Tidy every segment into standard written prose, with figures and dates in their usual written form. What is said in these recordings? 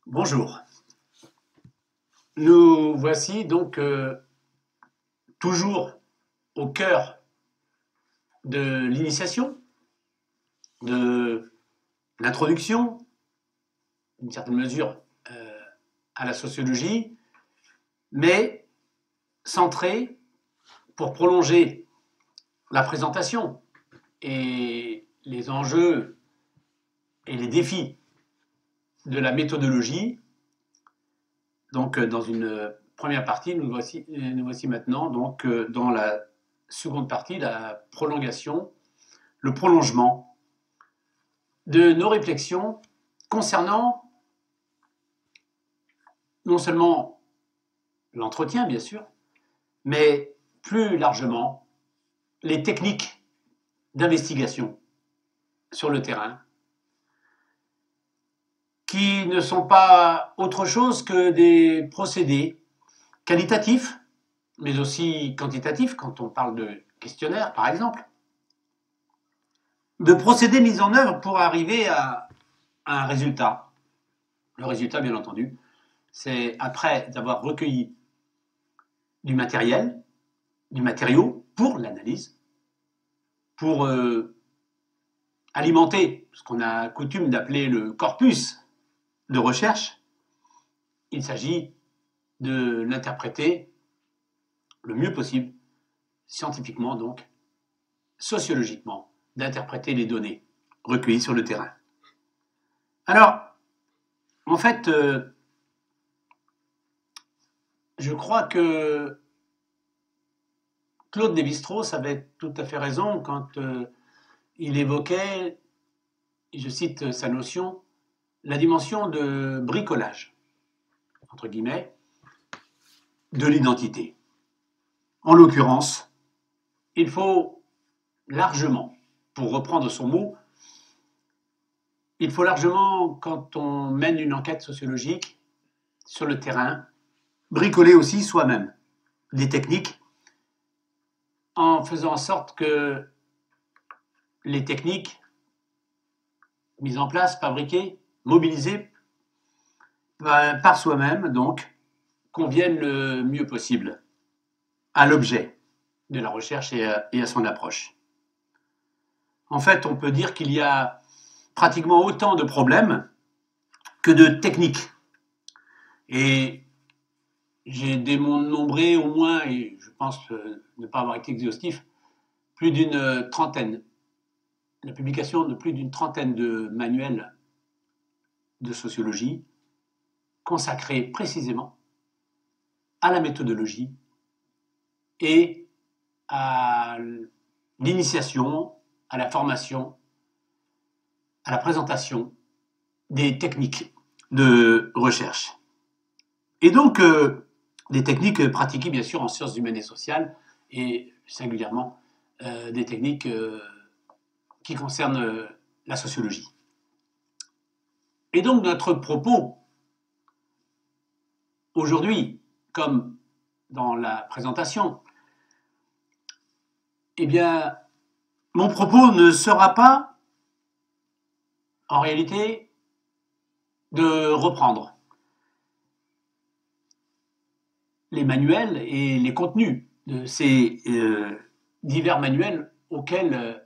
Bonjour. Nous voici donc toujours au cœur de l'initiation, de l'introduction, d'une certaine mesure, à la sociologie, mais centré pour prolonger la présentation et les enjeux et les défis de la méthodologie. Donc, dans une première partie, nous voici maintenant donc, dans la seconde partie, la prolongation, le prolongement de nos réflexions concernant non seulement l'entretien, bien sûr, mais plus largement les techniques d'investigation sur le terrain, qui ne sont pas autre chose que des procédés qualitatifs, mais aussi quantitatifs, quand on parle de questionnaires, par exemple, de procédés mis en œuvre pour arriver à un résultat. Le résultat, bien entendu, c'est après avoir recueilli du matériel, du matériau pour l'analyse, pour alimenter ce qu'on a coutume d'appeler le corpus de recherche. Il s'agit de l'interpréter le mieux possible, scientifiquement donc, sociologiquement, d'interpréter les données recueillies sur le terrain. Alors, en fait, je crois que Claude Lévi-Strauss avait tout à fait raison quand il évoquait, je cite sa notion, la dimension de bricolage, entre guillemets, de l'identité. En l'occurrence, il faut largement, pour reprendre son mot, il faut largement, quand on mène une enquête sociologique sur le terrain, bricoler aussi soi-même des techniques en faisant en sorte que les techniques mises en place, fabriquées, mobilisées par soi-même, donc, conviennent le mieux possible à l'objet de la recherche et à son approche. En fait, on peut dire qu'il y a pratiquement autant de problèmes que de techniques. Et j'ai dénombré au moins, et je pense ne pas avoir été exhaustif, plus d'une trentaine, la publication de plus d'une trentaine de manuels de sociologie consacrés précisément à la méthodologie et à l'initiation, à la formation, à la présentation des techniques de recherche. Et donc, des techniques pratiquées bien sûr en sciences humaines et sociales, et singulièrement des techniques qui concernent la sociologie. Et donc notre propos aujourd'hui, comme dans la présentation, eh bien, mon propos ne sera pas, en réalité, de reprendre les manuels et les contenus de ces divers manuels auxquels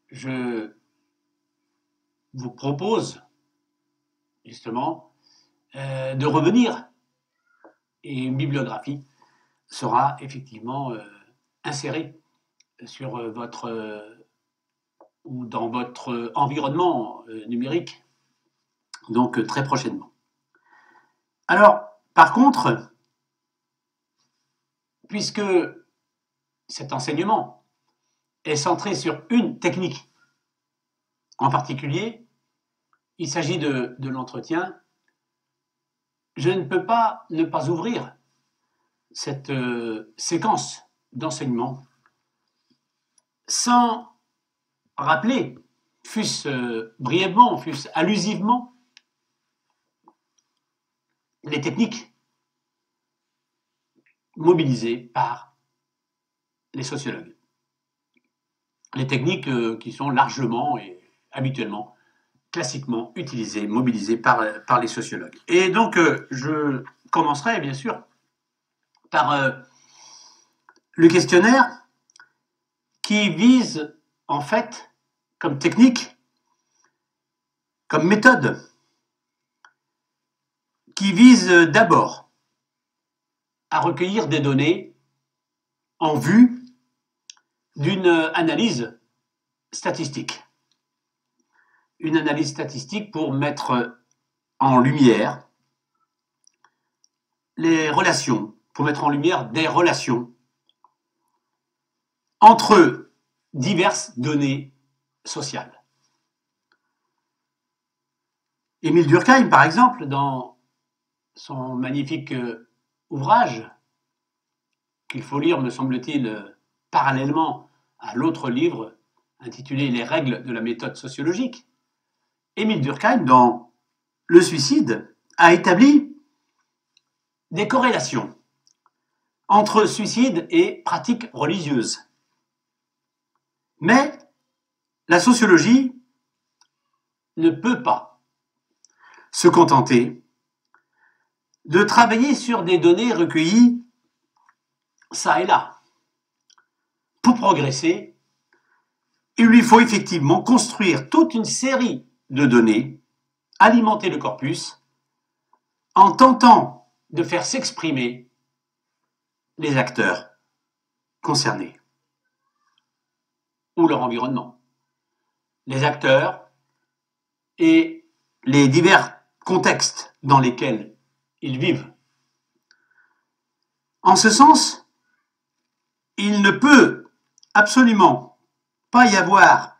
je vous propose justement de revenir. Et une bibliographie sera effectivement insérée sur votre ou dans votre environnement numérique, donc très prochainement. Alors, par contre, puisque cet enseignement est centré sur une technique en particulier, il s'agit de l'entretien, je ne peux pas ne pas ouvrir cette séquence d'enseignement sans rappeler, fût-ce brièvement, fût-ce allusivement, les techniques mobilisées par les sociologues. Les techniques qui sont largement et habituellement classiquement utilisé, mobilisé par les sociologues. Et donc, je commencerai bien sûr par le questionnaire qui vise en fait comme technique, comme méthode, qui vise d'abord à recueillir des données en vue d'une analyse statistique. Une analyse statistique pour mettre en lumière les relations, pour mettre en lumière des relations entre diverses données sociales. Émile Durkheim, par exemple, dans son magnifique ouvrage, qu'il faut lire, me semble-t-il, parallèlement à l'autre livre intitulé Les règles de la méthode sociologique, Émile Durkheim, dans Le suicide, a établi des corrélations entre suicide et pratiques religieuses. Mais la sociologie ne peut pas se contenter de travailler sur des données recueillies ça et là. Pour progresser, il lui faut effectivement construire toute une série de données, alimenter le corpus, en tentant de faire s'exprimer les acteurs concernés ou leur environnement. Les acteurs et les divers contextes dans lesquels ils vivent. En ce sens, il ne peut absolument pas y avoir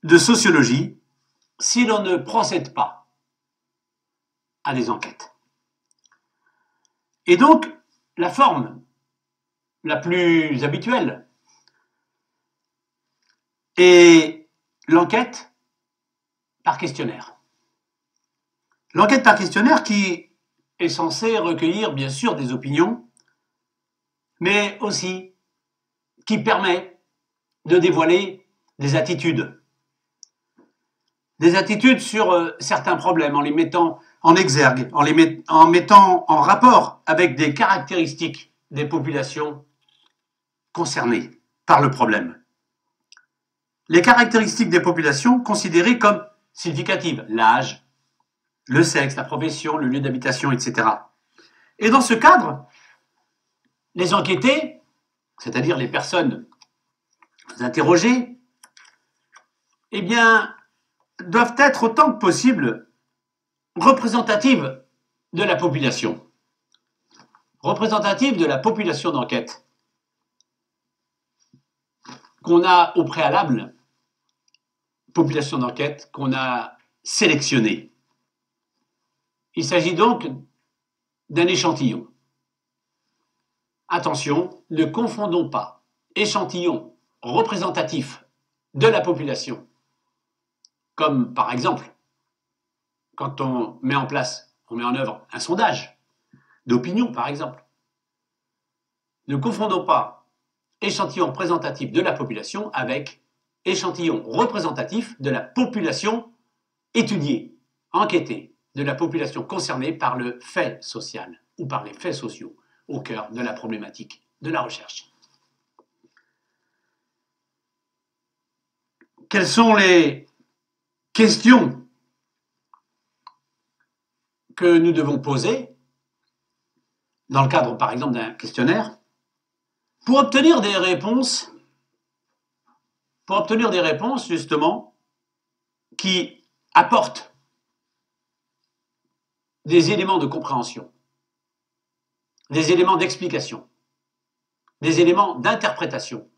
de sociologie si l'on ne procède pas à des enquêtes. Et donc, la forme la plus habituelle est l'enquête par questionnaire. L'enquête par questionnaire qui est censée recueillir bien sûr des opinions, mais aussi qui permet de dévoiler des attitudes. Des attitudes sur certains problèmes en les mettant en exergue, en mettant en rapport avec des caractéristiques des populations concernées par le problème. Les caractéristiques des populations considérées comme significatives, l'âge, le sexe, la profession, le lieu d'habitation, etc. Et dans ce cadre, les enquêtés, c'est-à-dire les personnes interrogées, eh bien, doivent être autant que possible représentatives de la population. Représentatives de la population d'enquête qu'on a au préalable, population d'enquête qu'on a sélectionnée. Il s'agit donc d'un échantillon. Attention, ne confondons pas échantillon représentatif de la population, comme par exemple quand on met en œuvre un sondage d'opinion par exemple. Ne confondons pas échantillon représentatif de la population avec échantillon représentatif de la population étudiée, enquêtée, de la population concernée par le fait social ou par les faits sociaux au cœur de la problématique de la recherche. Quelles sont les questions que nous devons poser dans le cadre, par exemple, d'un questionnaire pour obtenir des réponses justement qui apportent des éléments de compréhension, des éléments d'explication, des éléments d'interprétation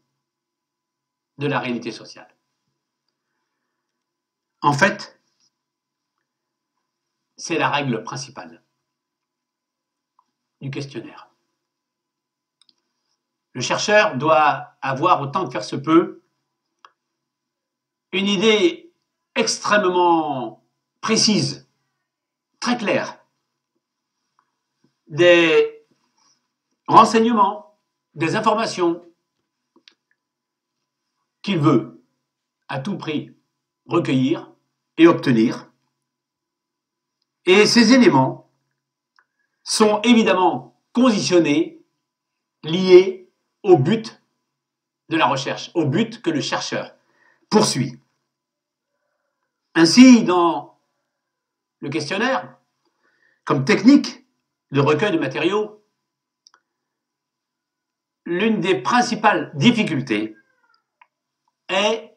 de la réalité sociale. En fait, c'est la règle principale du questionnaire. Le chercheur doit avoir, autant que faire se peut, une idée extrêmement précise, très claire, des renseignements, des informations qu'il veut à tout prix recueillir et obtenir Et ces éléments sont évidemment conditionnés, liés au but de la recherche, au but que le chercheur poursuit. Ainsi, dans le questionnaire, comme technique de recueil de matériaux, l'une des principales difficultés est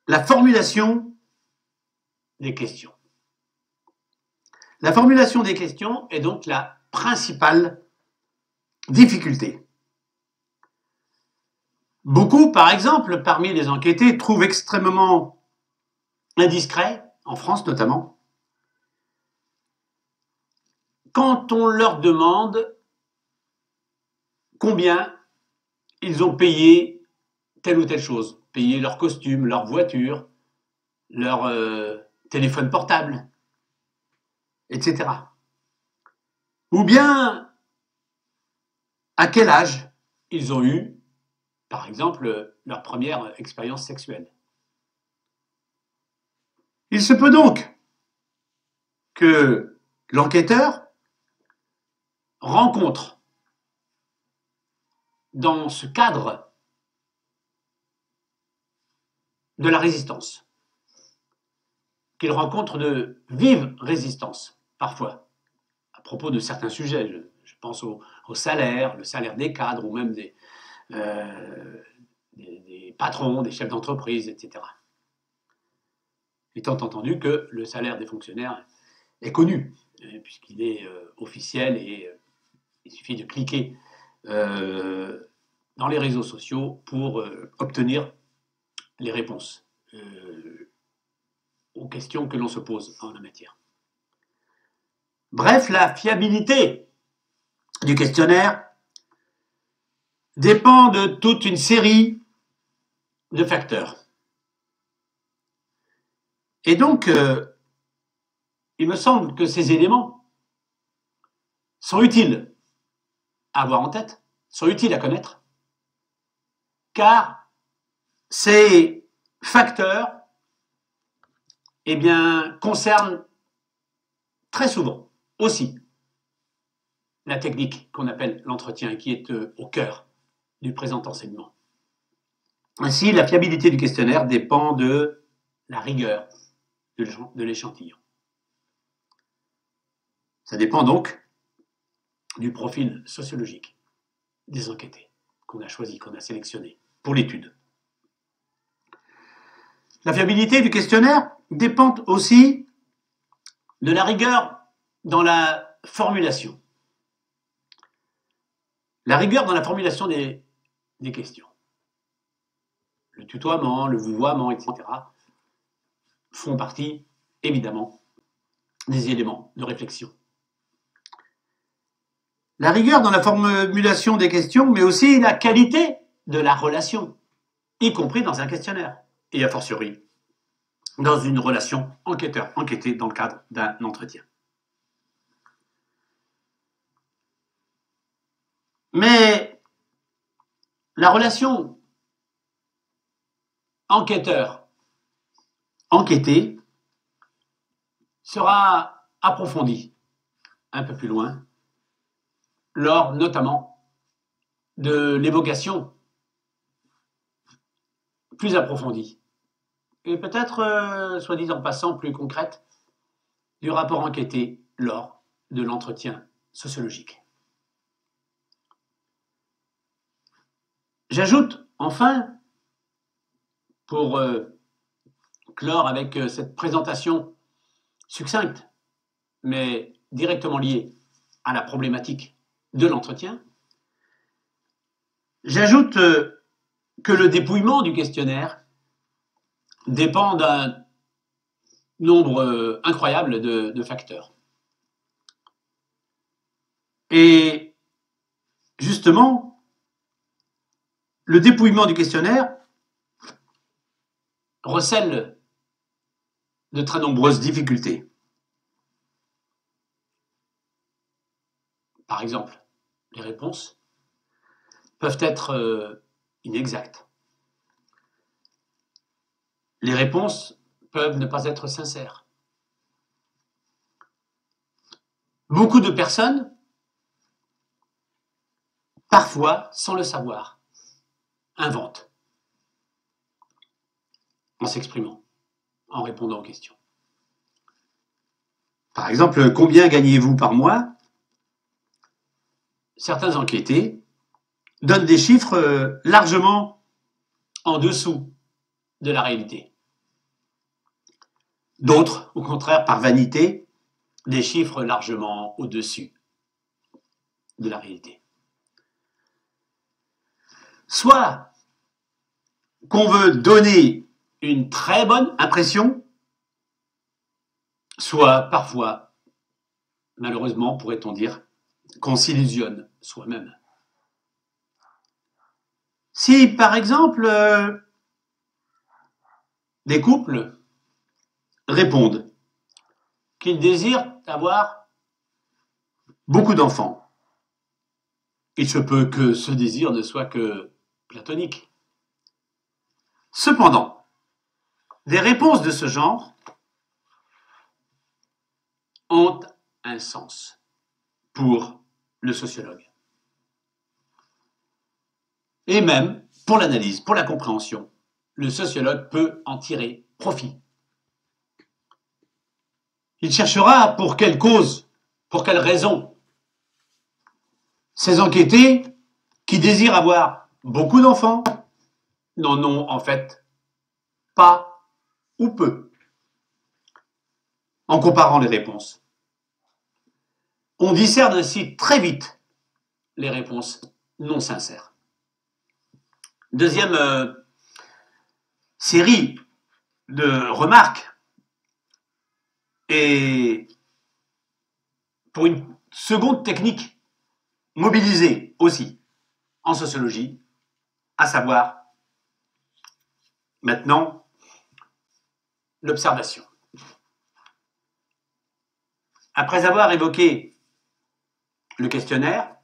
la formulation des questions. La formulation des questions est donc la principale difficulté. Beaucoup, par exemple, parmi les enquêtés, trouvent extrêmement indiscret, en France notamment, quand on leur demande combien ils ont payé telle ou telle chose, payé leur costume, leur voiture, leur téléphone portable, etc. Ou bien à quel âge ils ont eu, par exemple, leur première expérience sexuelle. Il se peut donc que l'enquêteur rencontre dans ce cadre de la résistance, qu'il rencontre de vives résistances, parfois, à propos de certains sujets. Je pense au salaire, le salaire des cadres ou même des patrons, des chefs d'entreprise, etc. Étant entendu que le salaire des fonctionnaires est connu, puisqu'il est officiel et il suffit de cliquer dans les réseaux sociaux pour obtenir les réponses aux questions que l'on se pose en la matière. Bref, la fiabilité du questionnaire dépend de toute une série de facteurs. Et donc, il me semble que ces éléments sont utiles à avoir en tête, sont utiles à connaître, car ces facteurs concernent très souvent aussi la technique qu'on appelle l'entretien, qui est au cœur du présent enseignement. Ainsi, la fiabilité du questionnaire dépend de la rigueur de l'échantillon. Ça dépend donc du profil sociologique des enquêtés qu'on a choisi, qu'on a sélectionné pour l'étude. La fiabilité du questionnaire dépend aussi de la rigueur dans la formulation. La rigueur dans la formulation des questions. Le tutoiement, le vouvoiement, etc. font partie, évidemment, des éléments de réflexion. La rigueur dans la formulation des questions, mais aussi la qualité de la relation, y compris dans un questionnaire, et a fortiori dans une relation enquêteur-enquêté dans le cadre d'un entretien. Mais la relation enquêteur-enquêté sera approfondie un peu plus loin, lors notamment de l'évocation plus approfondie, et peut-être, soit dit en passant, plus concrète, du rapport enquêté lors de l'entretien sociologique. J'ajoute enfin, pour clore avec cette présentation succincte, mais directement liée à la problématique de l'entretien, j'ajoute que le dépouillement du questionnaire dépend d'un nombre incroyable de facteurs. Et justement, le dépouillement du questionnaire recèle de très nombreuses difficultés. Par exemple, les réponses peuvent être inexactes. Les réponses peuvent ne pas être sincères. beaucoup de personnes, parfois, sans le savoir, inventent en s'exprimant, en répondant aux questions. Par exemple, combien gagnez-vous par mois? Certains enquêtés donnent des chiffres largement en dessous de la réalité. D'autres, au contraire, par vanité, des chiffres largement au-dessus de la réalité. Soit qu'on veut donner une très bonne impression, soit parfois, malheureusement, pourrait-on dire, qu'on s'illusionne soi-même. Si, par exemple, des couples répondent qu'ils désirent avoir beaucoup d'enfants, il se peut que ce désir ne soit que platonique. Cependant, des réponses de ce genre ont un sens pour le sociologue. Et même pour l'analyse, pour la compréhension, le sociologue peut en tirer profit. Il cherchera pour quelle cause, pour quelle raison ces enquêtés qui désirent avoir beaucoup d'enfants n'en ont en fait pas ou peu. En comparant les réponses, on discerne ainsi très vite les réponses non sincères. Deuxième série de remarques, et pour une seconde technique mobilisée aussi en sociologie, à savoir maintenant l'observation. Après avoir évoqué le questionnaire,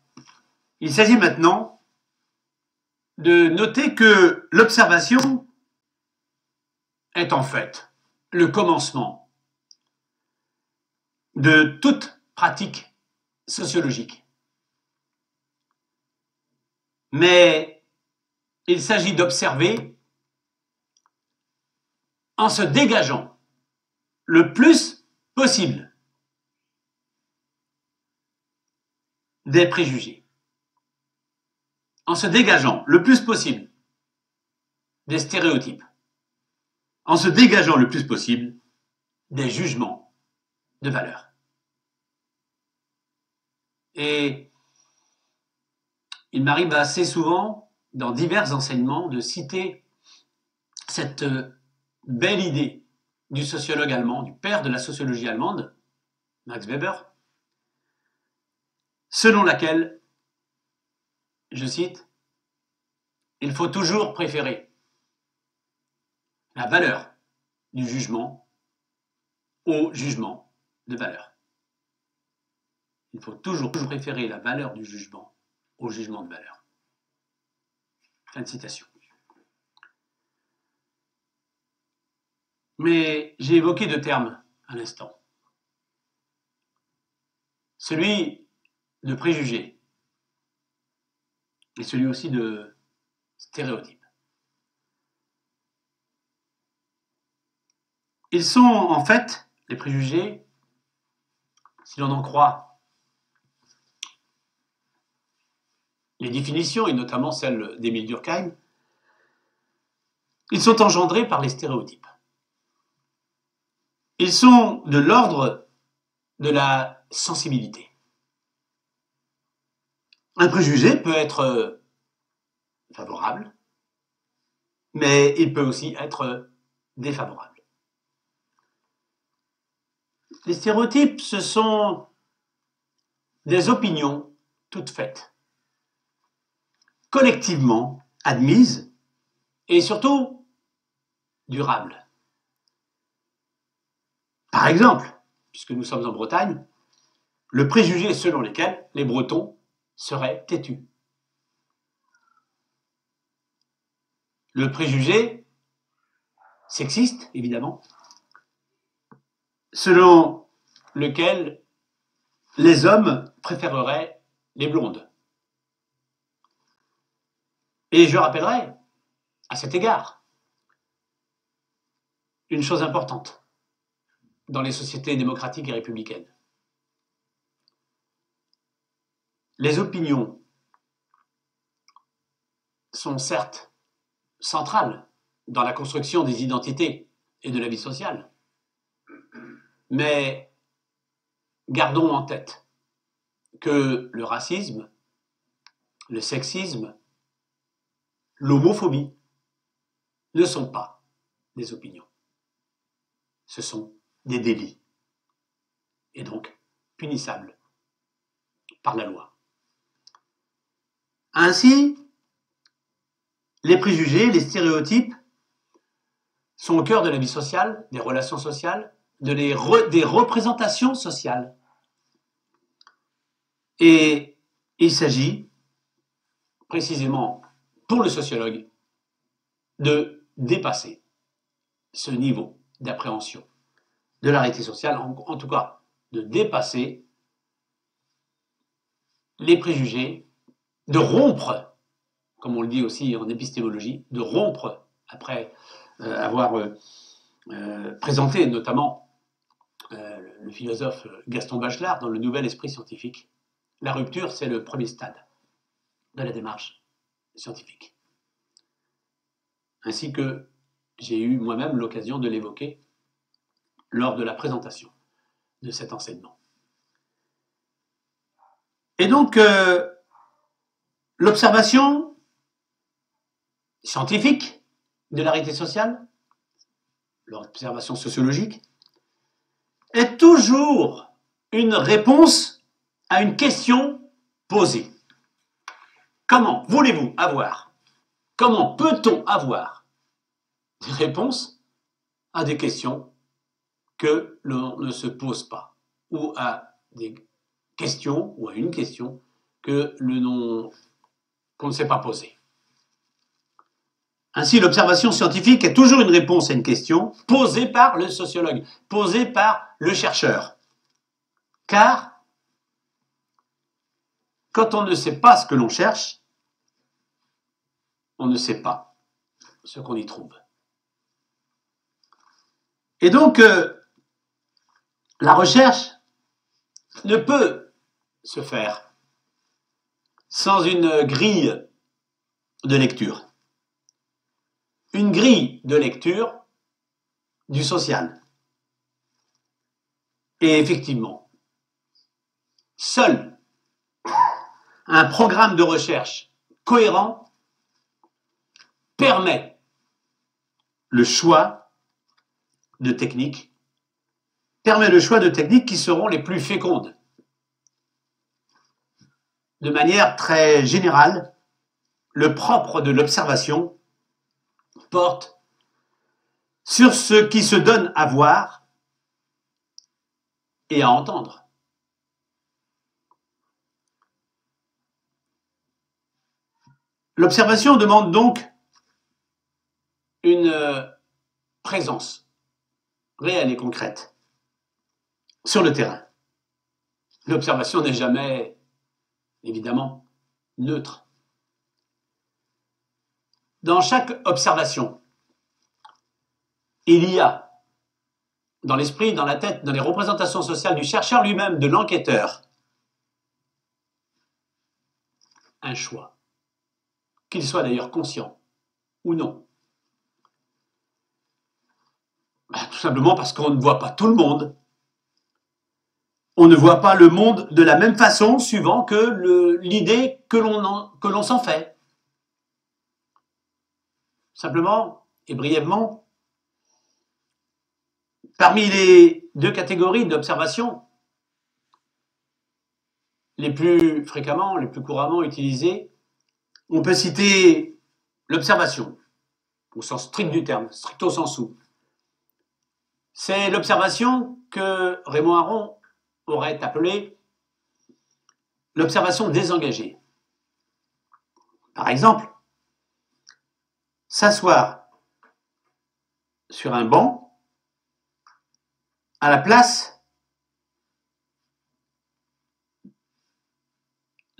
il s'agit maintenant de noter que l'observation est en fait le commencement de toute pratique sociologique. Mais il s'agit d'observer en se dégageant le plus possible des préjugés, en se dégageant le plus possible des stéréotypes, en se dégageant le plus possible des jugements de valeur. Et il m'arrive assez souvent, dans divers enseignements, de citer cette belle idée du sociologue allemand, du père de la sociologie allemande, Max Weber, selon laquelle, je cite, « Il faut toujours préférer la valeur du jugement au jugement de valeur. » Il faut toujours préférer la valeur du jugement au jugement de valeur. Fin de citation. Mais j'ai évoqué deux termes à l'instant. Celui de préjugé et celui aussi de stéréotype. Ils sont en fait, les préjugés, si l'on en croit les définitions, et notamment celle d'Émile Durkheim, ils sont engendrés par les stéréotypes. Ils sont de l'ordre de la sensibilité. Un préjugé peut être favorable, mais il peut aussi être défavorable. Les stéréotypes, ce sont des opinions toutes faites, collectivement admises et surtout durables. Par exemple, puisque nous sommes en Bretagne, le préjugé selon lequel les Bretons seraient têtus. Le préjugé sexiste, évidemment, selon lequel les hommes préféreraient les blondes. Et je rappellerai, à cet égard, une chose importante dans les sociétés démocratiques et républicaines. Les opinions sont certes centrales dans la construction des identités et de la vie sociale, mais gardons en tête que le racisme, le sexisme, l'homophobie ne sont pas des opinions. Ce sont des délits et donc punissables par la loi. Ainsi, les préjugés, les stéréotypes sont au cœur de la vie sociale, des relations sociales, des représentations sociales. Et il s'agit précisément pour le sociologue de dépasser ce niveau d'appréhension de la réalité sociale, en tout cas de dépasser les préjugés, de rompre, comme on le dit aussi en épistémologie, de rompre, après avoir présenté notamment le philosophe Gaston Bachelard dans le Nouvel Esprit scientifique. La rupture, c'est le premier stade de la démarche scientifique. Ainsi que j'ai eu moi-même l'occasion de l'évoquer lors de la présentation de cet enseignement. Et donc, l'observation scientifique de la réalité sociale, l'observation sociologique, est toujours une réponse à une question posée. Comment voulez-vous avoir, comment peut-on avoir des réponses à des questions que l'on ne se pose pas, ou à des questions, ou à une question qu'on ne s'est pas posée. Ainsi, l'observation scientifique est toujours une réponse à une question posée par le sociologue, posée par le chercheur. Car, quand on ne sait pas ce que l'on cherche, on ne sait pas ce qu'on y trouve. Et donc, la recherche ne peut se faire sans une grille de lecture. Une grille de lecture du social. Et effectivement, seul un programme de recherche cohérent permet le choix de techniques, qui seront les plus fécondes. De manière très générale, le propre de l'observation porte sur ce qui se donne à voir et à entendre. L'observation demande donc une présence réelle et concrète sur le terrain. L'observation n'est jamais, évidemment, neutre. Dans chaque observation, il y a, dans l'esprit, dans la tête, dans les représentations sociales du chercheur lui-même, de l'enquêteur, un choix, qu'il soit d'ailleurs conscient ou non. Tout simplement parce qu'on ne voit pas tout le monde. On ne voit pas le monde de la même façon suivant que l'idée que l'on s'en fait. Simplement et brièvement, parmi les deux catégories d'observation les plus fréquemment, les plus couramment utilisées, on peut citer l'observation, au sens strict du terme, stricto sensu. C'est l'observation que Raymond Aron aurait appelée l'observation désengagée. Par exemple, s'asseoir sur un banc à la place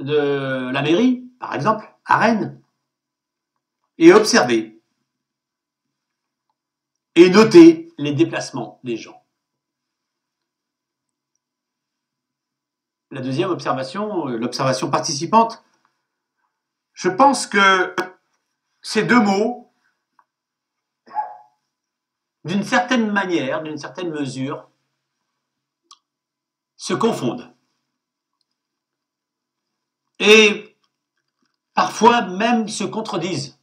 de la mairie, par exemple, à Rennes, et observer et noter les déplacements des gens. La deuxième observation, l'observation participante, je pense que ces deux mots, d'une certaine manière, d'une certaine mesure, se confondent. Et parfois même se contredisent.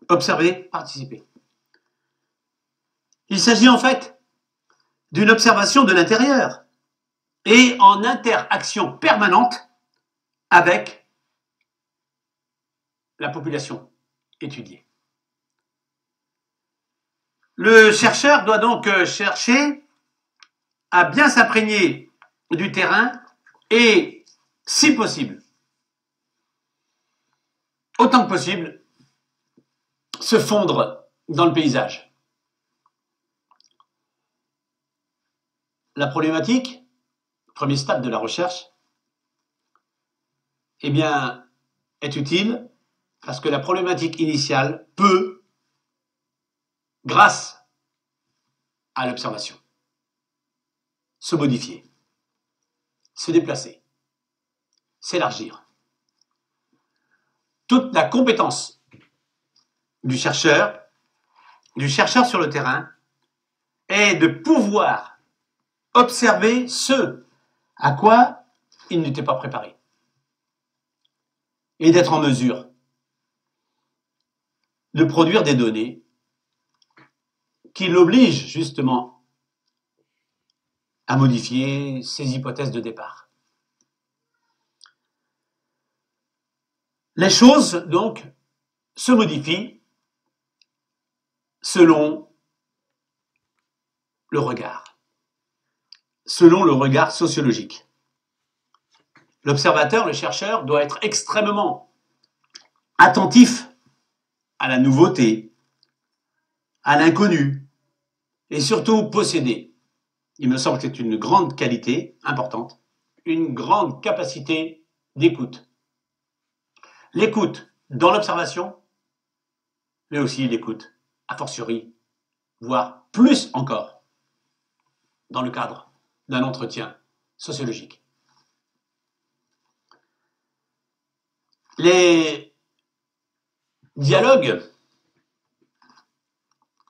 Observer, participer. Il s'agit en fait d'une observation de l'intérieur et en interaction permanente avec la population étudiée. Le chercheur doit donc chercher à bien s'imprégner du terrain et, si possible, autant que possible, se fondre dans le paysage. La problématique, premier stade de la recherche, eh bien, est utile parce que la problématique initiale peut, grâce à l'observation, se modifier, se déplacer, s'élargir. Toute la compétence du chercheur sur le terrain, est de pouvoir observer ce à quoi il n'était pas préparé et d'être en mesure de produire des données qui l'obligent justement à modifier ses hypothèses de départ. Les choses, donc, se modifient selon le regard sociologique. L'observateur, le chercheur, doit être extrêmement attentif à la nouveauté, à l'inconnu, et surtout posséder, il me semble que c'est une grande qualité importante, une grande capacité d'écoute. L'écoute dans l'observation, mais aussi l'écoute, a fortiori, voire plus encore, dans le cadre d'un entretien sociologique. Les dialogues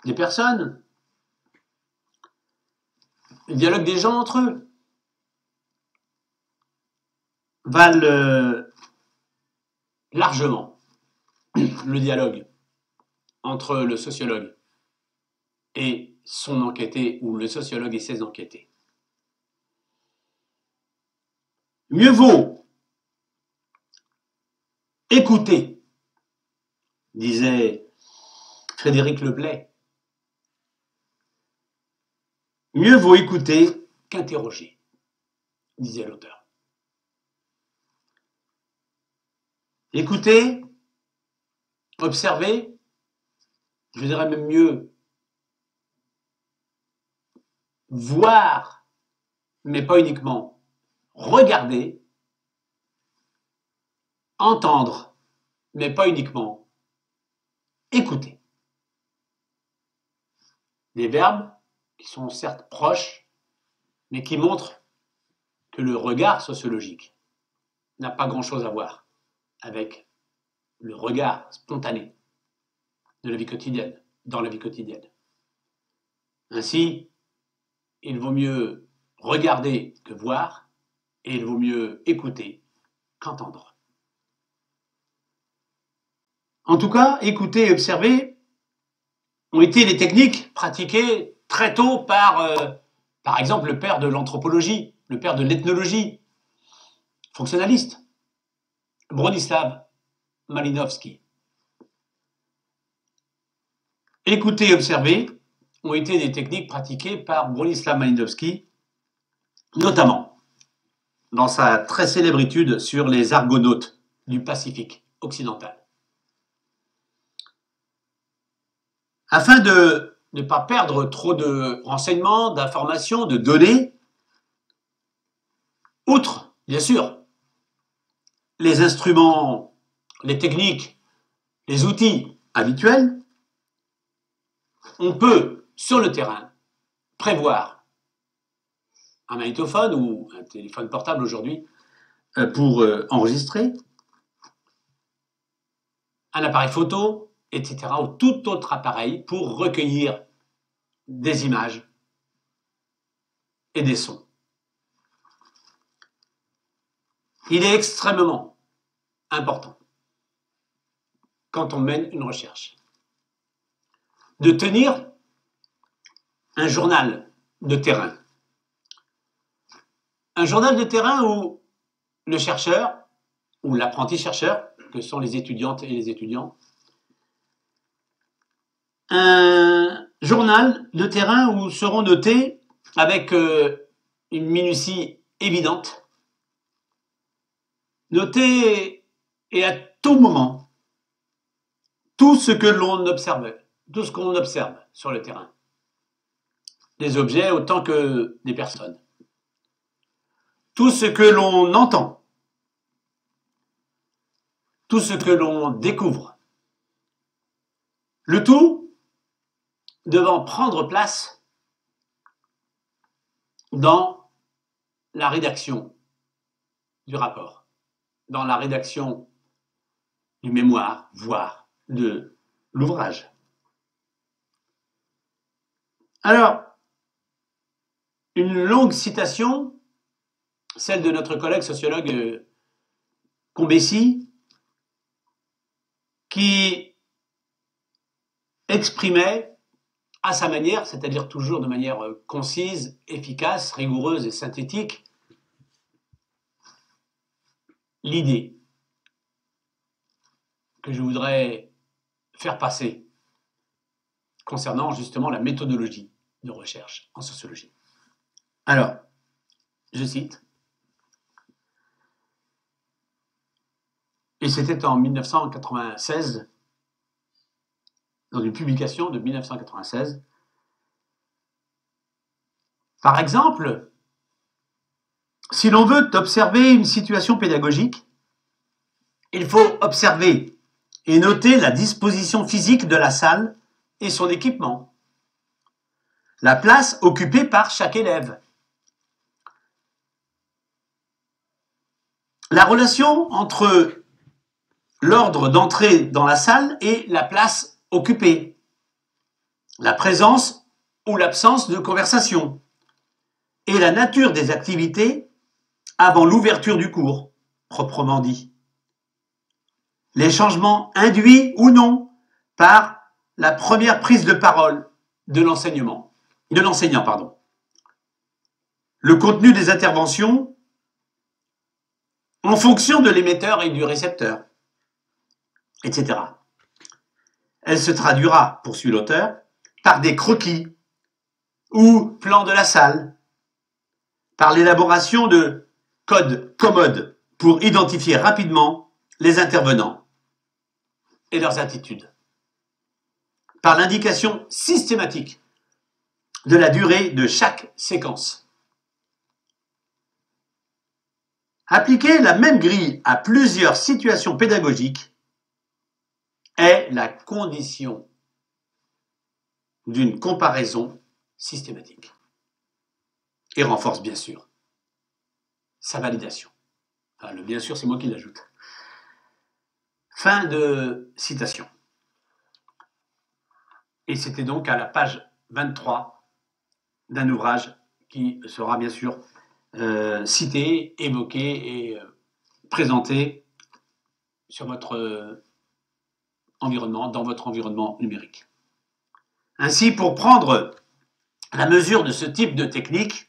des personnes, les dialogues des gens entre eux, valent largement le dialogue entre le sociologue et son enquêté, ou le sociologue et ses enquêtés. Mieux vaut écouter, disait Frédéric Leplay, mieux vaut écouter qu'interroger, disait l'auteur. Écouter, observer, je dirais même mieux, voir, mais pas uniquement, regarder, entendre, mais pas uniquement, écouter. Des verbes qui sont certes proches, mais qui montrent que le regard sociologique n'a pas grand-chose à voir avec le regard spontané de la vie quotidienne, dans la vie quotidienne. Ainsi, il vaut mieux regarder que voir, et il vaut mieux écouter qu'entendre. En tout cas, écouter et observer ont été les techniques pratiquées très tôt par exemple, le père de l'anthropologie, le père de l'ethnologie, fonctionnaliste, Bronisław Malinowski. Écouter et observer ont été des techniques pratiquées par Bronisław Malinowski, notamment dans sa très célèbre étude sur les argonautes du Pacifique occidental. Afin de ne pas perdre trop de renseignements, d'informations, de données, outre, bien sûr, les instruments, les techniques, les outils habituels, on peut, sur le terrain, prévoir un magnétophone ou un téléphone portable aujourd'hui pour enregistrer, un appareil photo, etc., ou tout autre appareil pour recueillir des images et des sons. Il est extrêmement important, quand on mène une recherche, de tenir un journal de terrain. Un journal de terrain où le chercheur, ou l'apprenti chercheur, que sont les étudiantes et les étudiants, un journal de terrain où seront notés avec une minutie évidente, notés et à tout moment, tout ce que l'on observe, tout ce qu'on observe sur le terrain. Des objets autant que des personnes. Tout ce que l'on entend. Tout ce que l'on découvre. Le tout devant prendre place dans la rédaction du rapport, dans la rédaction du mémoire, voire de l'ouvrage. Alors, une longue citation, celle de notre collègue sociologue Combesi, qui exprimait à sa manière, c'est-à-dire toujours de manière concise, efficace, rigoureuse et synthétique, l'idée que je voudrais faire passer concernant justement la méthodologie de recherche en sociologie. Alors, je cite, et c'était en 1996, dans une publication de 1996. Par exemple, si l'on veut observer une situation pédagogique, il faut observer et noter la disposition physique de la salle et son équipement, la place occupée par chaque élève, la relation entre l'ordre d'entrée dans la salle et la place occupée, la présence ou l'absence de conversation, et la nature des activités avant l'ouverture du cours, proprement dit. Les changements induits ou non par la première prise de parole de l'enseignant. Le contenu des interventions en fonction de l'émetteur et du récepteur, etc. Elle se traduira, poursuit l'auteur, par des croquis ou plans de la salle, par l'élaboration de codes commodes pour identifier rapidement les intervenants et leurs attitudes, par l'indication systématique de la durée de chaque séquence. Appliquer la même grille à plusieurs situations pédagogiques est la condition d'une comparaison systématique et renforce bien sûr sa validation. Enfin, le bien sûr, c'est moi qui l'ajoute. Fin de citation. Et c'était donc à la page 23 d'un ouvrage qui sera bien sûr cité, évoqué et présenté sur votre environnement, dans votre environnement numérique. Ainsi, pour prendre la mesure de ce type de technique,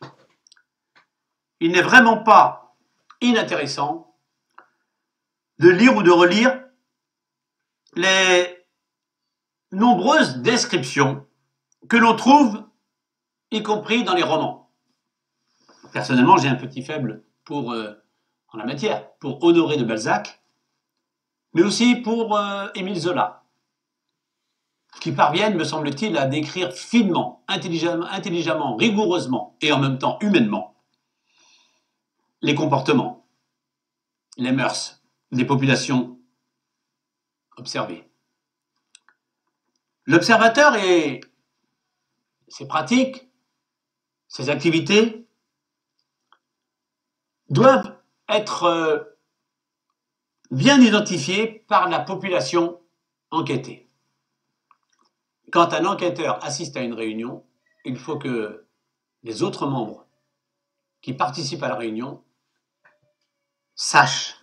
il n'est vraiment pas inintéressant de lire ou de relire les nombreuses descriptions que l'on trouve, y compris dans les romans. Personnellement, j'ai un petit faible en la matière, pour Honoré de Balzac, mais aussi pour Émile Zola, qui parviennent, me semble-t-il, à décrire finement, intelligemment, rigoureusement et en même temps humainement les comportements, les mœurs des populations observées. L'observateur et ses pratiques, ses activités doivent être bien identifiés par la population enquêtée. Quand un enquêteur assiste à une réunion, il faut que les autres membres qui participent à la réunion sachent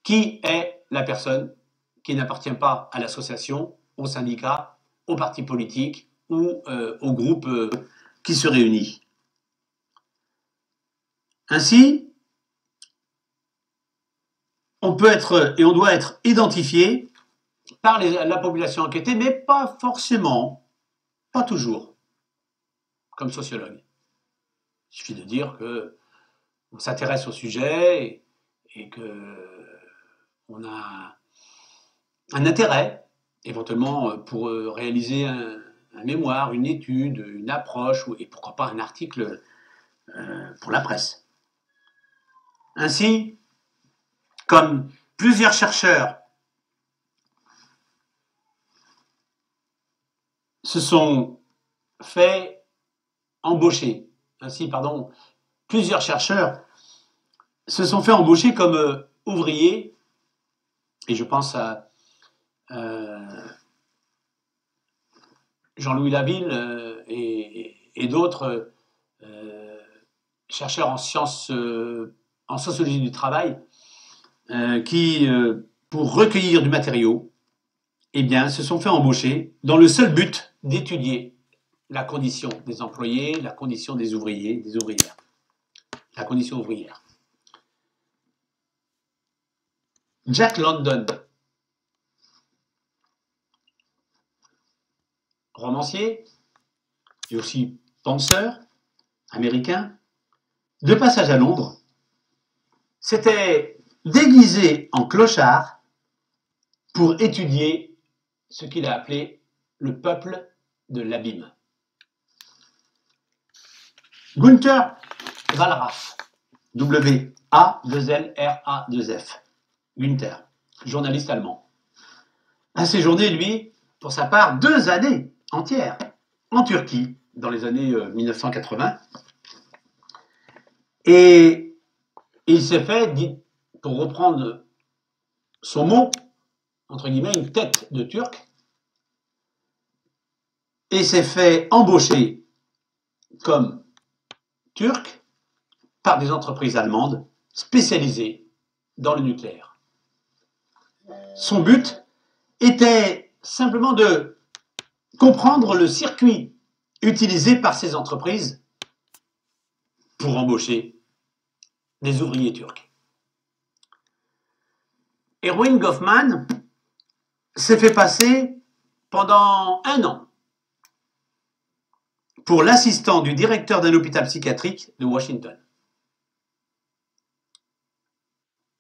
qui est la personne qui n'appartient pas à l'association, au syndicat, au parti politique ou au groupe qui se réunit. Ainsi, on peut être et on doit être identifié par la population enquêtée, mais pas forcément, pas toujours, comme sociologue. Il suffit de dire qu'on s'intéresse au sujet et qu'on a un intérêt, éventuellement pour réaliser un mémoire, une étude, une approche, et pourquoi pas un article pour la presse. Ainsi, comme plusieurs chercheurs se sont fait embaucher, plusieurs chercheurs se sont fait embaucher comme ouvriers, et je pense à Jean-Louis Laville et d'autres chercheurs en sciences, en sociologie du travail, qui, pour recueillir du matériau, eh bien, se sont fait embaucher dans le seul but d'étudier la condition des employés, la condition des ouvriers, des ouvrières, la condition ouvrière. Jack London, romancier et aussi penseur américain, de passage à Londres, s'était déguisé en clochard pour étudier ce qu'il a appelé le peuple de l'abîme. Günther Wallraff, W-A-2-L-R-A-2-F, Günther, journaliste allemand, a séjourné, lui, pour sa part, 2 années entières en Turquie, dans les années 1980. Et il s'est fait, pour reprendre son mot, entre guillemets, une tête de Turc, et s'est fait embaucher comme Turc par des entreprises allemandes spécialisées dans le nucléaire. Son but était simplement de comprendre le circuit utilisé par ces entreprises pour embaucher des ouvriers turcs. Erwin Goffman s'est fait passer pendant 1 an pour l'assistant du directeur d'un hôpital psychiatrique de Washington.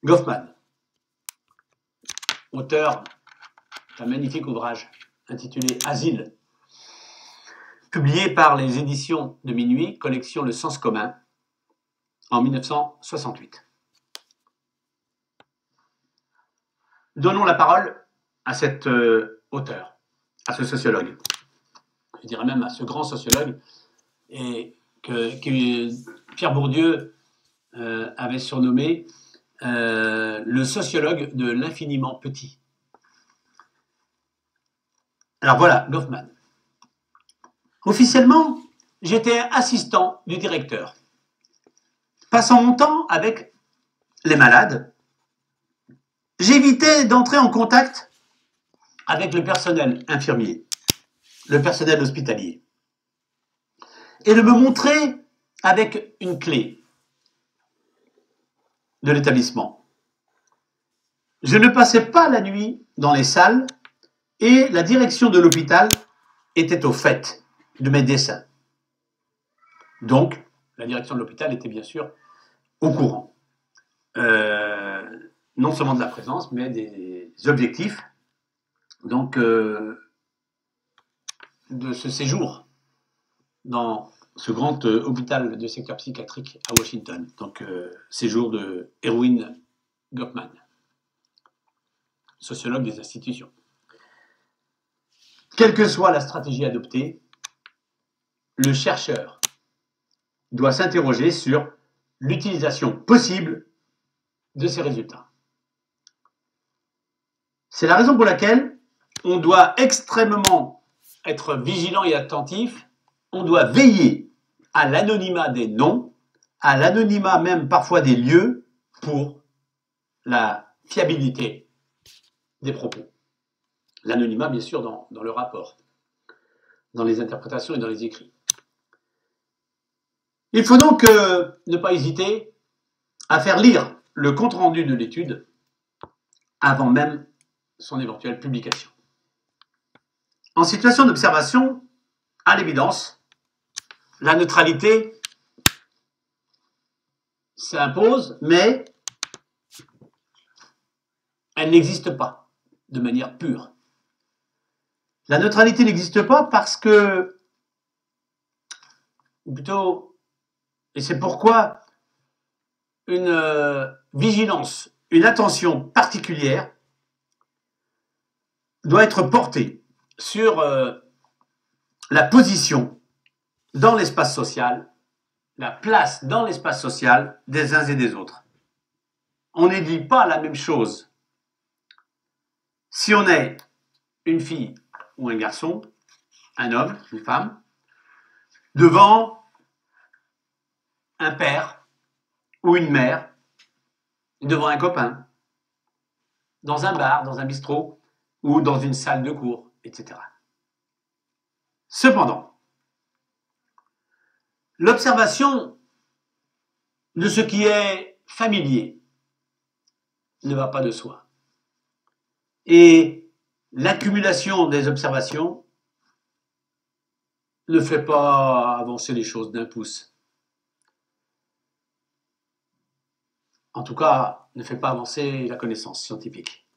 Goffman, auteur d'un magnifique ouvrage intitulé Asile, publié par les éditions de Minuit, collection Le Sens commun, en 1968. Donnons la parole à cet auteur, à ce sociologue, je dirais même à ce grand sociologue, et que Pierre Bourdieu avait surnommé le sociologue de l'infiniment petit. Alors voilà, Goffman. Officiellement, j'étais assistant du directeur. Passant mon temps avec les malades, j'évitais d'entrer en contact avec le personnel infirmier, le personnel hospitalier, et de me montrer avec une clé de l'établissement. Je ne passais pas la nuit dans les salles et la direction de l'hôpital était au fait de mes desseins. Donc, la direction de l'hôpital était bien sûr au courant, non seulement de la présence, mais des objectifs donc, de ce séjour dans ce grand hôpital de secteur psychiatrique à Washington. Donc, séjour de Erwin Goffman, sociologue des institutions. Quelle que soit la stratégie adoptée, le chercheur doit s'interroger sur l'utilisation possible de ces résultats. C'est la raison pour laquelle on doit extrêmement être vigilant et attentif, on doit veiller à l'anonymat des noms, à l'anonymat même parfois des lieux pour la fiabilité des propos. L'anonymat, bien sûr, dans le rapport, dans les interprétations et dans les écrits. Il faut donc ne pas hésiter à faire lire le compte-rendu de l'étude avant même son éventuelle publication. En situation d'observation, à l'évidence, la neutralité s'impose, mais elle n'existe pas de manière pure. La neutralité n'existe pas parce que, ou plutôt, et c'est pourquoi une vigilance, une attention particulière doit être portée sur la position dans l'espace social, la place dans l'espace social des uns et des autres. On ne dit pas la même chose si on est une fille ou un garçon, un homme, une femme, devant un père ou une mère, devant un copain, dans un bar, dans un bistrot ou dans une salle de cours, etc. Cependant, l'observation de ce qui est familier ne va pas de soi. Et l'accumulation des observations ne fait pas avancer les choses d'un pouce. En tout cas, ne fait pas avancer la connaissance scientifique.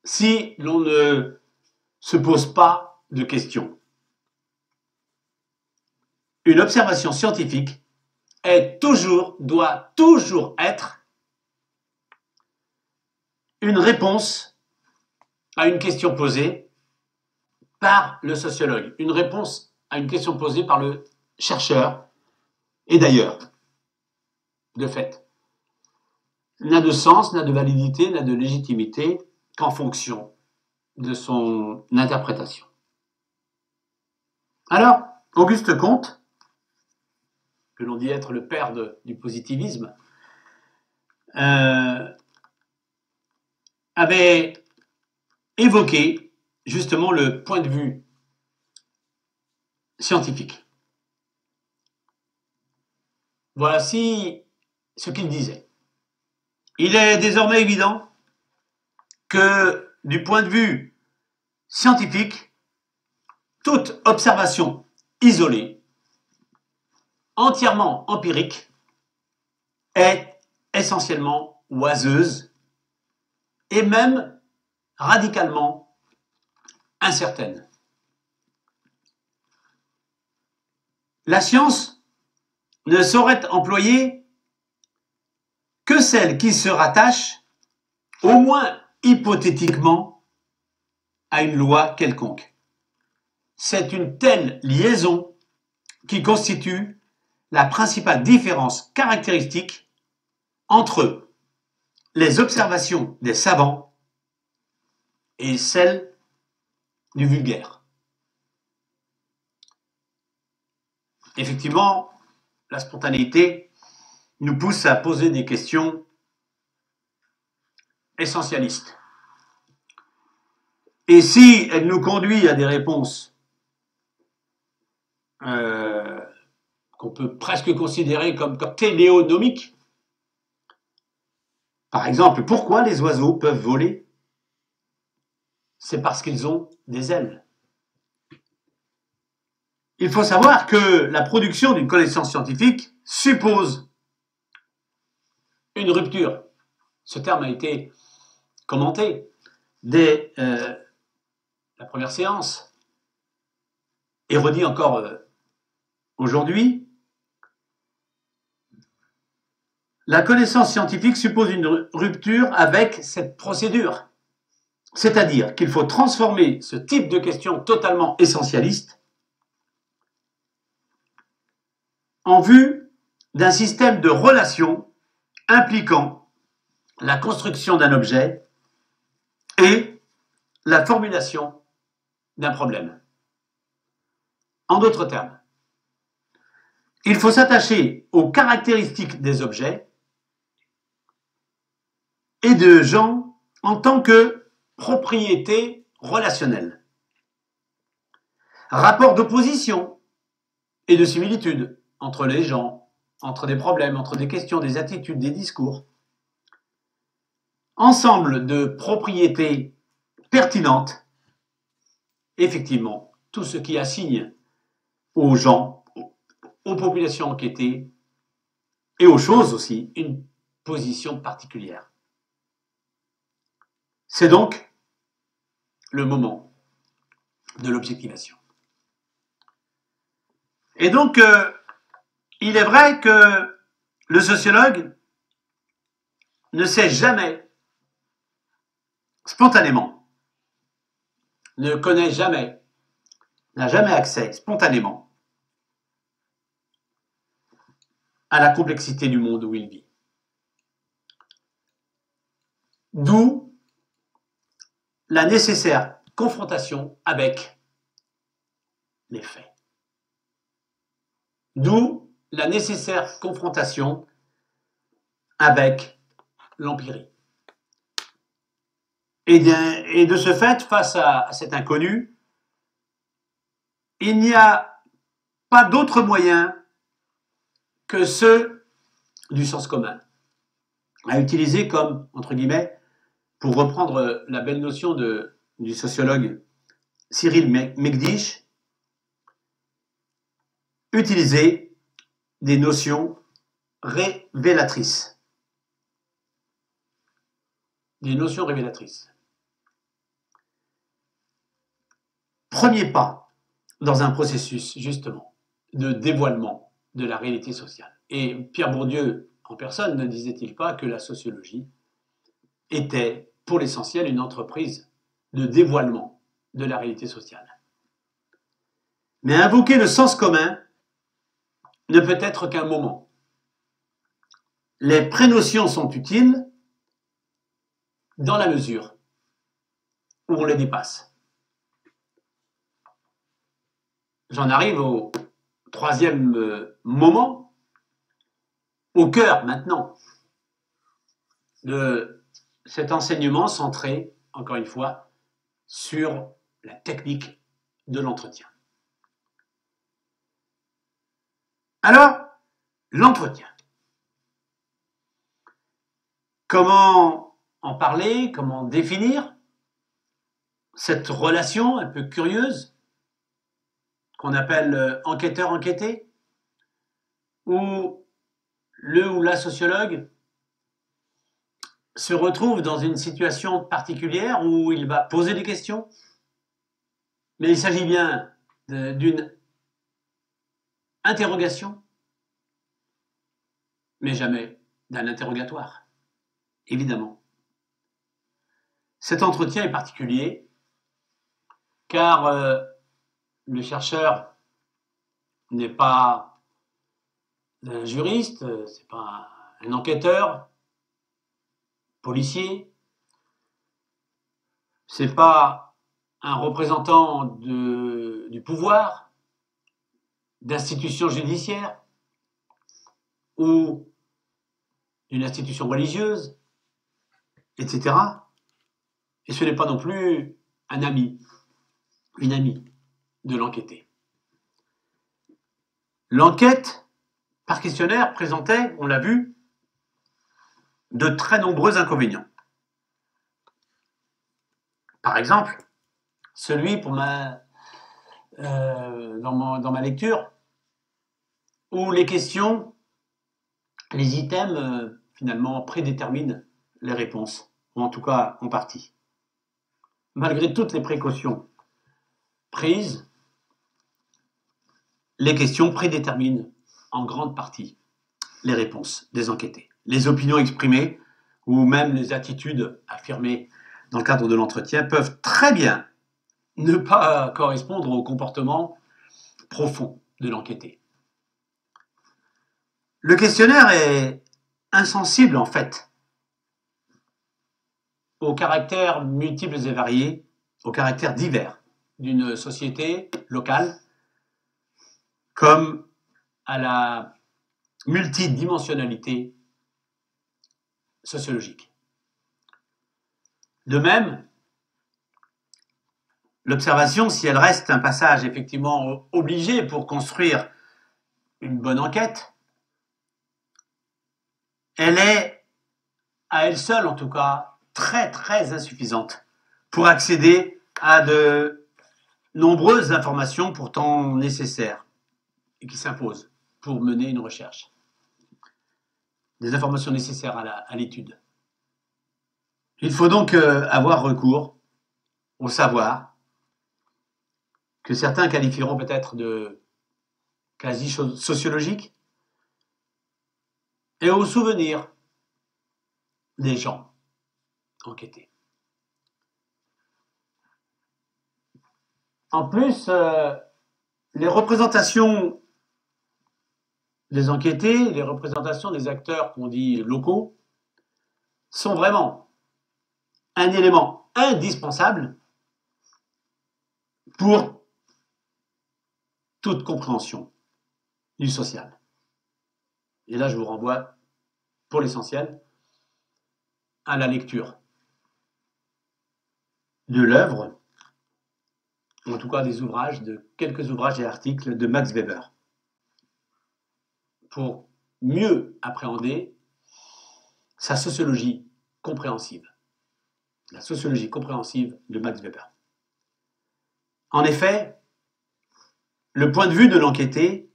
Si l'on ne se pose pas de questions. Une observation scientifique doit toujours être une réponse à une question posée par le sociologue, une réponse à une question posée par le chercheur, et d'ailleurs, de fait, n'a de sens, n'a de validité, n'a de légitimité qu'en fonction de son interprétation. Alors, Auguste Comte, que l'on dit être le père du positivisme, avait évoqué justement le point de vue scientifique. Voici ce qu'il disait. Il est désormais évident que du point de vue scientifique, toute observation isolée, entièrement empirique, est essentiellement oiseuse et même radicalement incertaine. La science ne saurait employer que celle qui se rattache, au moins hypothétiquement, à une loi quelconque. C'est une telle liaison qui constitue la principale différence caractéristique entre les observations des savants et celles du vulgaire. Effectivement, la spontanéité nous pousse à poser des questions essentialistes. Et si elle nous conduit à des réponses qu'on peut presque considérer comme téléonomiques, par exemple, pourquoi les oiseaux peuvent voler? C'est parce qu'ils ont des ailes. Il faut savoir que la production d'une connaissance scientifique suppose une rupture. Ce terme a été commenté dès la première séance et redit encore aujourd'hui. La connaissance scientifique suppose une rupture avec cette procédure. C'est-à-dire qu'il faut transformer ce type de question totalement essentialiste en vue d'un système de relations impliquant la construction d'un objet et la formulation d'un problème. En d'autres termes, il faut s'attacher aux caractéristiques des objets et de gens en tant que propriété relationnelle, rapport d'opposition et de similitude entre les gens, entre des problèmes, entre des questions, des attitudes, des discours, ensemble de propriétés pertinentes, effectivement, tout ce qui assigne aux gens, aux populations enquêtées et aux choses aussi une position particulière. C'est donc le moment de l'objectivation. Et donc, il est vrai que le sociologue ne sait jamais, spontanément, ne connaît jamais, n'a jamais accès spontanément à la complexité du monde où il vit. D'où la nécessaire confrontation avec les faits. D'où la nécessaire confrontation avec l'empirie. Et de ce fait, face à cet inconnu, il n'y a pas d'autre moyen que ceux du sens commun, à utiliser comme, entre guillemets, pour reprendre la belle notion du sociologue Cyril Megdish, utiliser des notions révélatrices. Des notions révélatrices. Premier pas dans un processus, justement, de dévoilement de la réalité sociale. Et Pierre Bourdieu, en personne, ne disait-il pas que la sociologie était, pour l'essentiel, une entreprise de dévoilement de la réalité sociale. Mais invoquer le sens commun ne peut être qu'un moment. Les prénotions sont utiles dans la mesure où on les dépasse. J'en arrive au troisième moment, au cœur maintenant de cet enseignement centré, encore une fois, sur la technique de l'entretien. Alors, l'entretien. Comment en parler? Comment définir cette relation un peu curieuse qu'on appelle enquêteur-enquêté, où le ou la sociologue se retrouve dans une situation particulière où il va poser des questions, mais il s'agit bien d'une interrogation, mais jamais d'un interrogatoire, évidemment. Cet entretien est particulier car le chercheur n'est pas un juriste, c'est pas un enquêteur, policier, c'est pas un représentant du pouvoir, d'institutions judiciaires ou d'une institution religieuse, etc. Et ce n'est pas non plus un ami, une amie de l'enquêté. L'enquête par questionnaire présentait, on l'a vu, de très nombreux inconvénients. Par exemple, celui dans ma lecture, où les questions, les items, finalement, prédéterminent les réponses, ou en tout cas en partie. Malgré toutes les précautions prises, les questions prédéterminent en grande partie les réponses des enquêtés. les opinions exprimées ou même les attitudes affirmées dans le cadre de l'entretien peuvent très bien ne pas correspondre au comportement profond de l'enquêté. Le questionnaire est insensible en fait aux caractères multiples et variés, aux caractères divers d'une société locale, comme à la multidimensionnalité sociologique. De même, l'observation, si elle reste un passage effectivement obligé pour construire une bonne enquête, elle est, à elle seule en tout cas, très très insuffisante pour accéder à de nombreuses informations pourtant nécessaires et qui s'imposent pour mener une recherche. Des informations nécessaires à l'étude. Il faut donc avoir recours au savoir, que certains qualifieront peut-être de quasi-sociologique, et au souvenir des gens enquêtés. En plus, les représentations des enquêtés, les représentations des acteurs qu'on dit locaux, sont vraiment un élément indispensable pour toute compréhension du social. Et là, je vous renvoie, pour l'essentiel, à la lecture de l'œuvre, en tout cas des ouvrages, de quelques ouvrages et articles de Max Weber, pour mieux appréhender sa sociologie compréhensive, la sociologie compréhensive de Max Weber. En effet, le point de vue de l'enquêté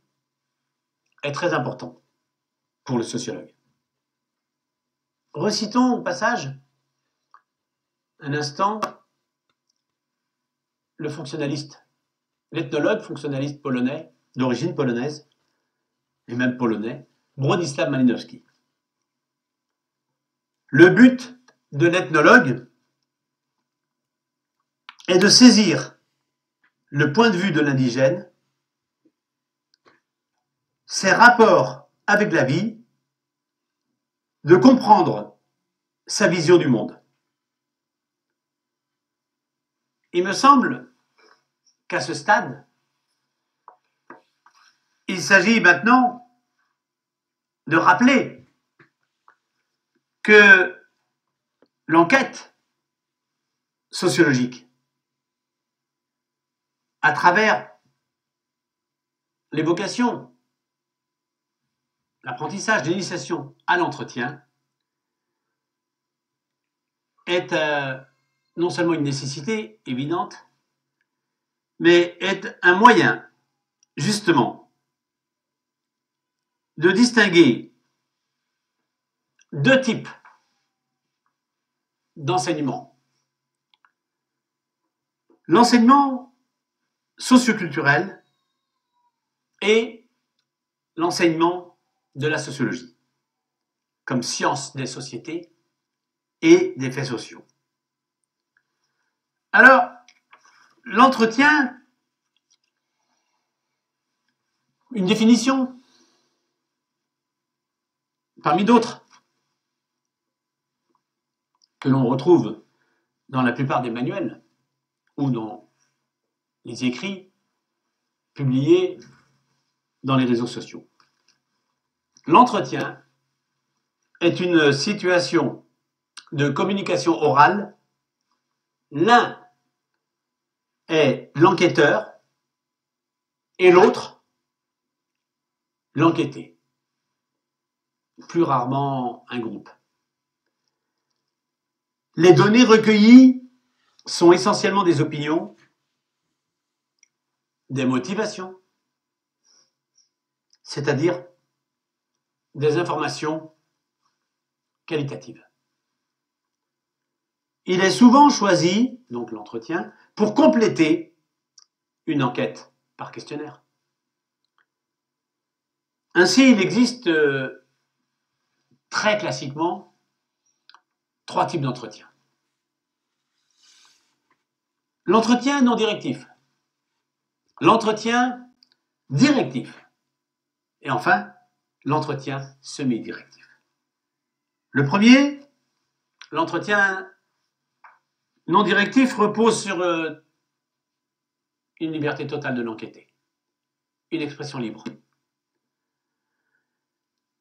est très important pour le sociologue. Recitons au passage un instant le fonctionnaliste, l'ethnologue fonctionnaliste polonais, d'origine polonaise, et même polonais, Bronisław Malinowski. Le but de l'ethnologue est de saisir le point de vue de l'indigène, ses rapports avec la vie, de comprendre sa vision du monde. Il me semble qu'à ce stade, il s'agit maintenant de rappeler que l'enquête sociologique, à travers l'évocation, l'apprentissage, l'initiation à l'entretien, est non seulement une nécessité évidente, mais est un moyen, justement, de distinguer deux types d'enseignement. L'enseignement socioculturel et l'enseignement de la sociologie, comme science des sociétés et des faits sociaux. Alors, l'entretien, une définition, parmi d'autres, que l'on retrouve dans la plupart des manuels ou dans les écrits publiés dans les réseaux sociaux. L'entretien est une situation de communication orale. L'un est l'enquêteur et l'autre l'enquêté. Plus rarement un groupe. Les données recueillies sont essentiellement des opinions, des motivations, c'est-à-dire des informations qualitatives. Il est souvent choisi, donc l'entretien, pour compléter une enquête par questionnaire. Ainsi, il existe très classiquement 3 types d'entretien. L'entretien non directif, l'entretien directif et enfin l'entretien semi-directif. Le premier, l'entretien non directif, repose sur une liberté totale de l'enquêté, une expression libre.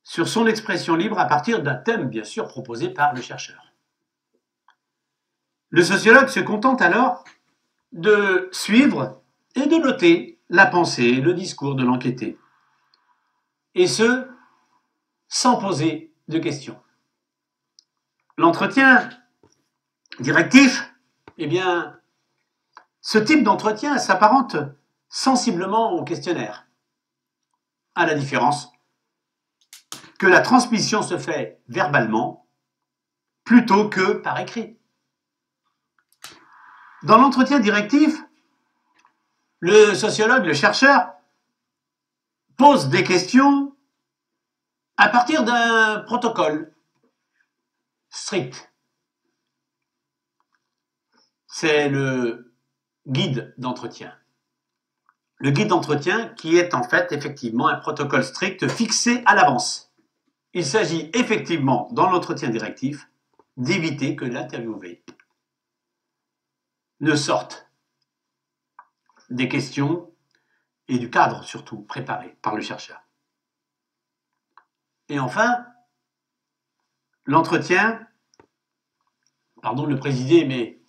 Sur son expression libre à partir d'un thème, bien sûr, proposé par le chercheur. Le sociologue se contente alors de suivre et de noter la pensée, le discours de l'enquêté. Et ce, sans poser de questions. L'entretien directif, eh bien, ce type d'entretien s'apparente sensiblement au questionnaire, à la différence que la transmission se fait verbalement plutôt que par écrit. Dans l'entretien directif, le sociologue, le chercheur, pose des questions à partir d'un protocole strict. C'est le guide d'entretien. Le guide d'entretien qui est en fait effectivement un protocole strict fixé à l'avance. Il s'agit effectivement, dans l'entretien directif, d'éviter que l'interviewé ne sorte des questions et du cadre surtout préparé par le chercheur. Et enfin, l'entretien, pardon de le préciser, mais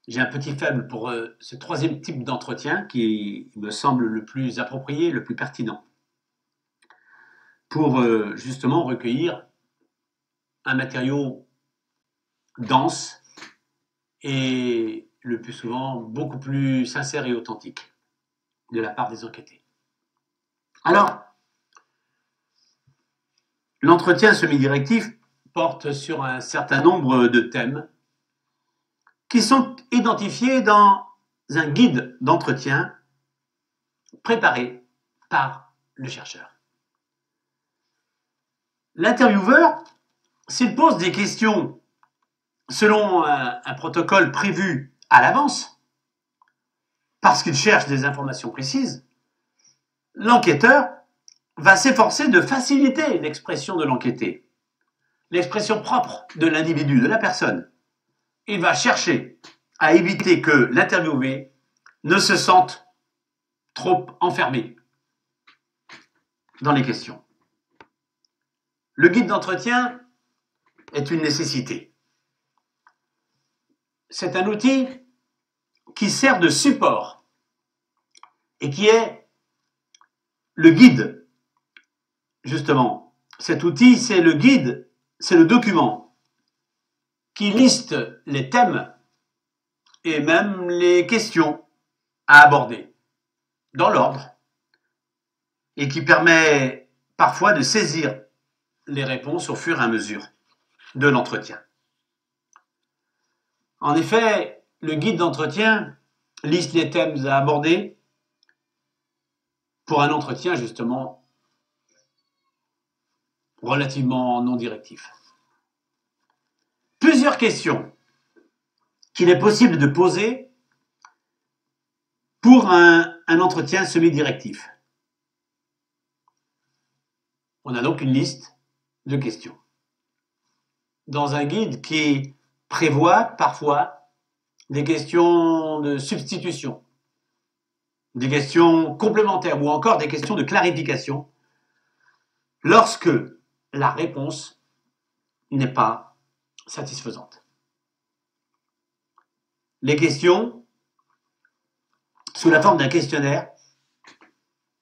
j'ai un petit faible pour ce troisième type d'entretien qui me semble le plus approprié, le plus pertinent, pour justement recueillir un matériau dense et le plus souvent beaucoup plus sincère et authentique de la part des enquêtés. Alors, l'entretien semi-directif porte sur un certain nombre de thèmes qui sont identifiés dans un guide d'entretien préparé par le chercheur. L'intervieweur, s'il pose des questions selon un protocole prévu à l'avance, parce qu'il cherche des informations précises, l'enquêteur va s'efforcer de faciliter l'expression de l'enquêté, l'expression propre de l'individu, de la personne. Il va chercher à éviter que l'interviewé ne se sente trop enfermé dans les questions. Le guide d'entretien est une nécessité. C'est un outil qui sert de support et qui est le guide. Justement, cet outil, c'est le guide, c'est le document qui liste les thèmes et même les questions à aborder dans l'ordre et qui permet parfois de saisir les réponses au fur et à mesure de l'entretien. En effet, le guide d'entretien liste les thèmes à aborder pour un entretien justement relativement non directif. Plusieurs questions qu'il est possible de poser pour un entretien semi-directif. On a donc une liste de questions. Dans un guide qui prévoit parfois des questions de substitution, des questions complémentaires ou encore des questions de clarification lorsque la réponse n'est pas satisfaisante. Les questions sous la forme d'un questionnaire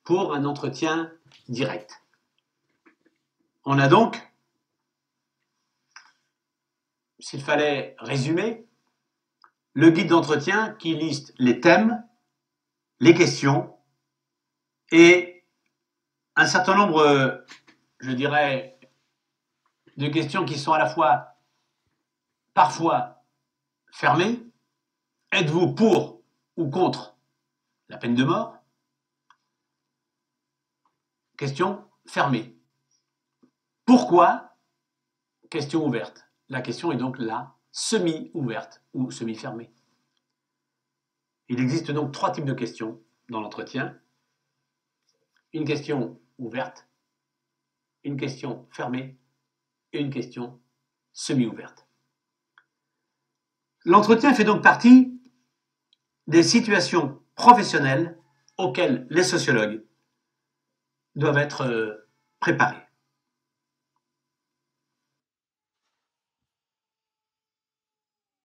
pour un entretien direct. On a donc, s'il fallait résumer, le guide d'entretien qui liste les thèmes, les questions et un certain nombre, je dirais, de questions qui sont à la fois parfois fermées. Êtes-vous pour ou contre la peine de mort? Question fermée. Pourquoi question ouverte. La question est donc la semi-ouverte ou semi-fermée. Il existe donc 3 types de questions dans l'entretien. Une question ouverte, une question fermée et une question semi-ouverte. L'entretien fait donc partie des situations professionnelles auxquelles les sociologues doivent être préparés.